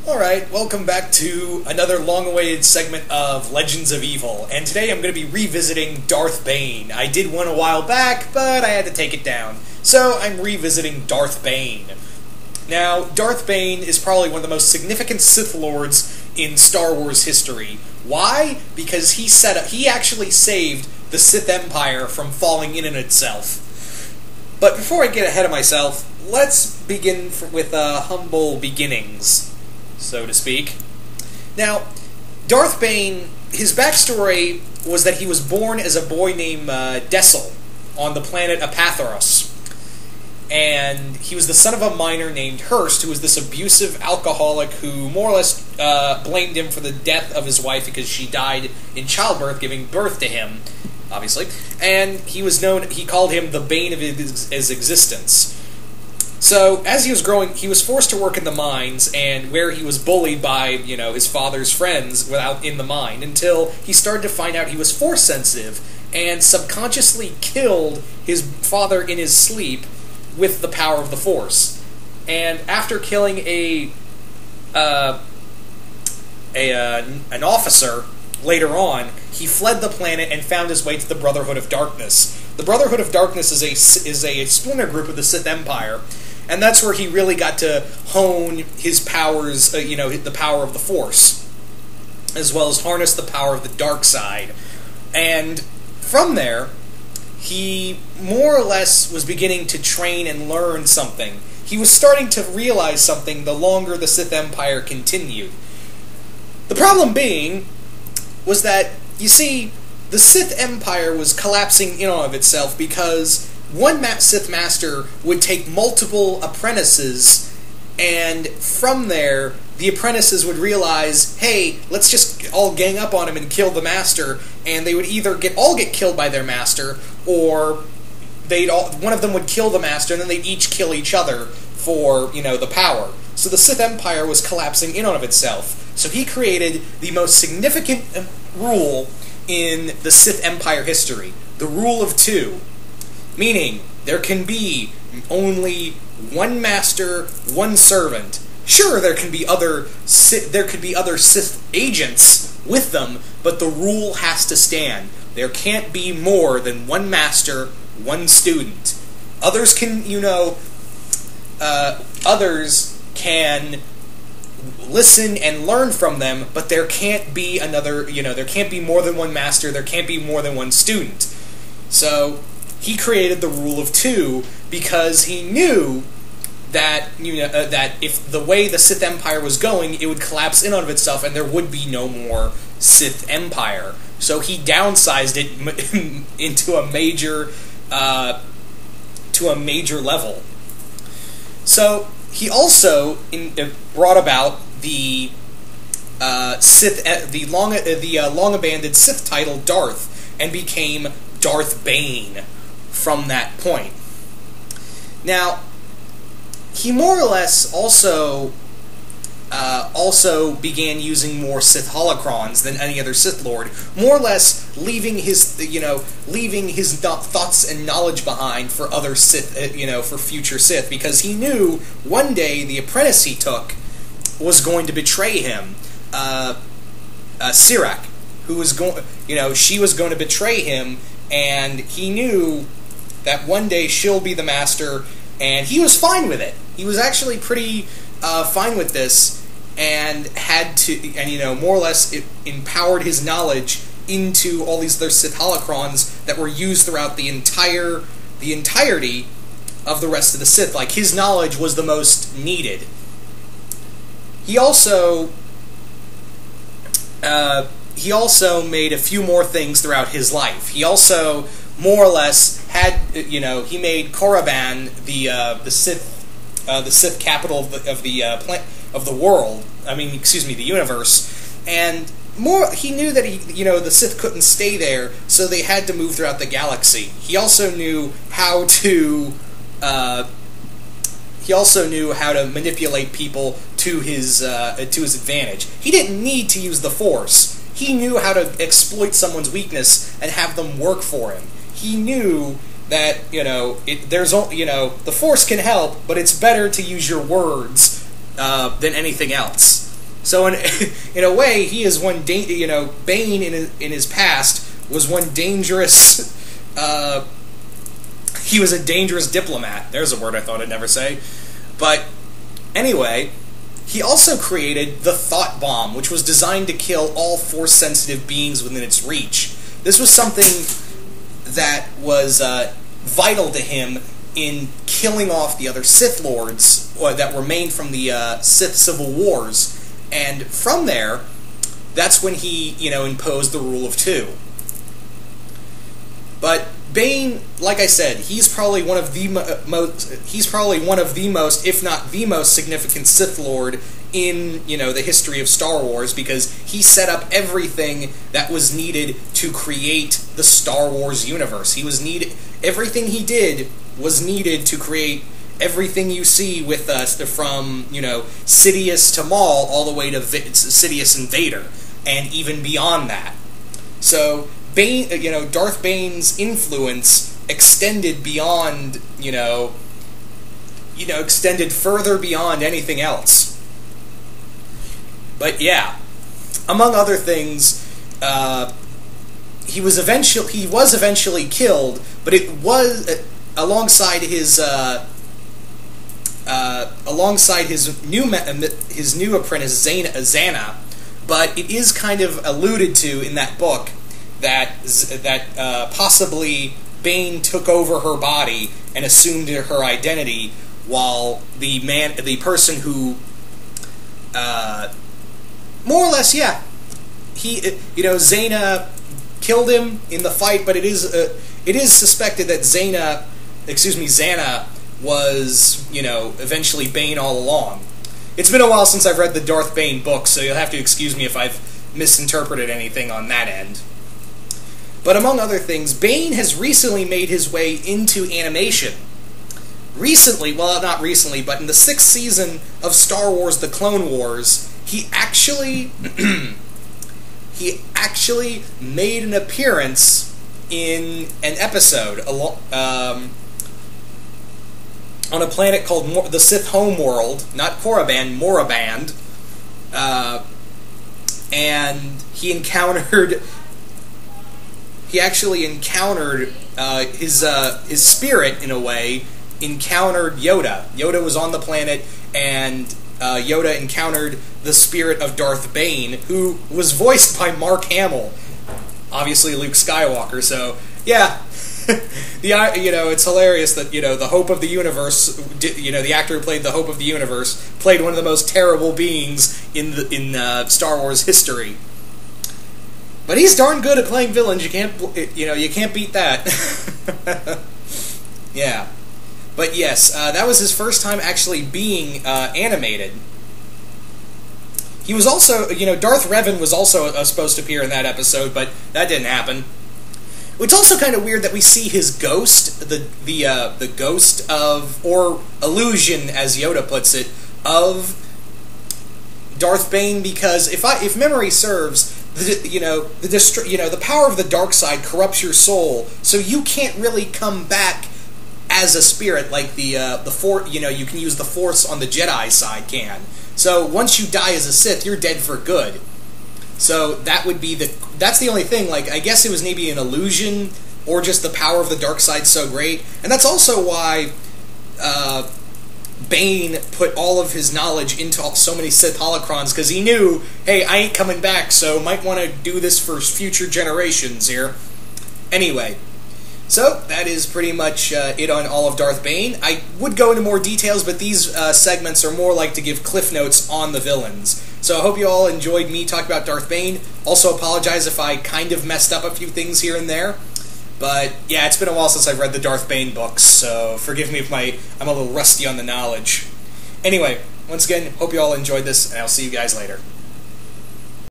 Alright, welcome back to another long-awaited segment of Legends of Evil, and today I'm going to be revisiting Darth Bane. I did one a while back, but I had to take it down, so I'm revisiting Darth Bane. Now, Darth Bane is probably one of the most significant Sith Lords in Star Wars history. Why? Because he actually saved the Sith Empire from falling in on itself. But before I get ahead of myself, let's begin with humble beginnings, so to speak. Now, Darth Bane, his backstory was that he was born as a boy named Dessel on the planet Apathoros. And he was the son of a miner named Hurst, who was this abusive alcoholic who more or less blamed him for the death of his wife because she died in childbirth, giving birth to him, obviously. And he called him the bane of his existence. So, as he was growing, he was forced to work in the mines, and where he was bullied by, his father's friends in the mine, until he started to find out he was Force-sensitive, and subconsciously killed his father in his sleep with the power of the Force. And after killing an officer later on, he fled the planet and found his way to the Brotherhood of Darkness. The Brotherhood of Darkness is a splinter group of the Sith Empire, and that's where he really got to hone his powers, the power of the Force, as well as harness the power of the dark side. And from there, he more or less was beginning to train and learn something. He was starting to realize something the longer the Sith Empire continued. The problem being was that, you see, the Sith Empire was collapsing in on of itself because one Sith Master would take multiple apprentices, and from there, the apprentices would realize, hey, let's just all gang up on him and kill the Master, and they would either all get killed by their Master, or one of them would kill the Master, and then they'd each kill each other for, the power. So the Sith Empire was collapsing in on of itself. So he created the most significant rule in the Sith Empire history, the Rule of Two. Meaning, there can be only one master, one servant. Sure, there could be other Sith agents with them, but the rule has to stand. There can't be more than one master, one student. Others can, others can listen and learn from them, but there can't be there can't be more than one master, there can't be more than one student. So he created the Rule of Two because he knew that that if the way the Sith Empire was going, it would collapse in on of itself, and there would be no more Sith Empire. So he downsized it into a major level. So he also brought about the long abandoned Sith title Darth, and became Darth Bane from that point. Now, he more or less also began using more Sith holocrons than any other Sith Lord, more or less leaving his thoughts and knowledge behind for other Sith, for future Sith, because he knew one day the apprentice he took was going to betray him, Sirak, who was she was going to betray him, and he knew that one day she'll be the master, and he was fine with it. He was actually pretty fine with this, and more or less it empowered his knowledge into all these other Sith holocrons that were used throughout the entirety of the rest of the Sith. Like, his knowledge was the most needed. He also made a few more things throughout his life. He also more or less had, he made Korriban the Sith capital of the world. The universe, and he knew that the Sith couldn't stay there, so they had to move throughout the galaxy. He also knew how to manipulate people to his advantage. He didn't need to use the Force. He knew how to exploit someone's weakness and have them work for him. He knew that, the Force can help, but it's better to use your words than anything else. So in a way, he is one. Bane in his past was one dangerous. He was a dangerous diplomat. There's a word I thought I'd never say. But anyway, he also created the Thought Bomb, which was designed to kill all Force-sensitive beings within its reach. This was something that was vital to him in killing off the other Sith Lords that remained from the Sith Civil Wars. And from there, that's when he, imposed the rule of two. But Bane, like I said, he's probably one of the most, if not the most significant Sith Lord in, the history of Star Wars, because he set up everything that was needed to create the Star Wars universe. Everything he did was needed to create everything you see with from, Sidious to Maul all the way to Sidious and Vader, and even beyond that. So Bane, Darth Bane's influence extended beyond, extended further beyond anything else. But yeah, among other things, he was eventually killed, but it was alongside his new apprentice Zana. But it is kind of alluded to in that book that possibly Bane took over her body and assumed her identity, while the person who, more or less, yeah, Zana killed him in the fight. But it is suspected that Zana was, eventually Bane all along. It's been a while since I've read the Darth Bane books, so you'll have to excuse me if I've misinterpreted anything on that end. But among other things, Bane has recently made his way into animation. Recently, well, not recently, but in the 6th season of Star Wars: The Clone Wars, he actually made an appearance in an episode on a planet called the Sith Homeworld, not Korriban, Moraband, and he actually encountered his spirit, in a way, encountered Yoda. Yoda was on the planet, and Yoda encountered the spirit of Darth Bane, who was voiced by Mark Hamill, obviously Luke Skywalker. So yeah, it's hilarious that the Hope of the Universe, the actor who played the Hope of the Universe, played one of the most terrible beings in Star Wars history. But he's darn good at playing villains. You can't beat that. Yeah. But yes, that was his first time actually being animated. He was also, Darth Revan was also supposed to appear in that episode, but that didn't happen. It's also kind of weird that we see his ghost, the ghost of, or illusion, as Yoda puts it, of Darth Bane, because if memory serves, the power of the dark side corrupts your soul, so you can't really come back as a spirit like the Force. You can use the Force on the Jedi side can. So once you die as a Sith, you're dead for good. So that's the only thing. Like, I guess it was maybe an illusion, or just the power of the dark side so great, and that's also why Bane put all of his knowledge into so many Sith holocrons, because he knew, hey, I ain't coming back, so might want to do this for future generations here. Anyway, so that is pretty much it on all of Darth Bane. I would go into more details, but these segments are more like to give cliff notes on the villains. So I hope you all enjoyed me talking about Darth Bane. Also apologize if I kind of messed up a few things here and there. But yeah, it's been a while since I've read the Darth Bane books, so forgive me if I'm a little rusty on the knowledge. Anyway, once again, hope you all enjoyed this, and I'll see you guys later.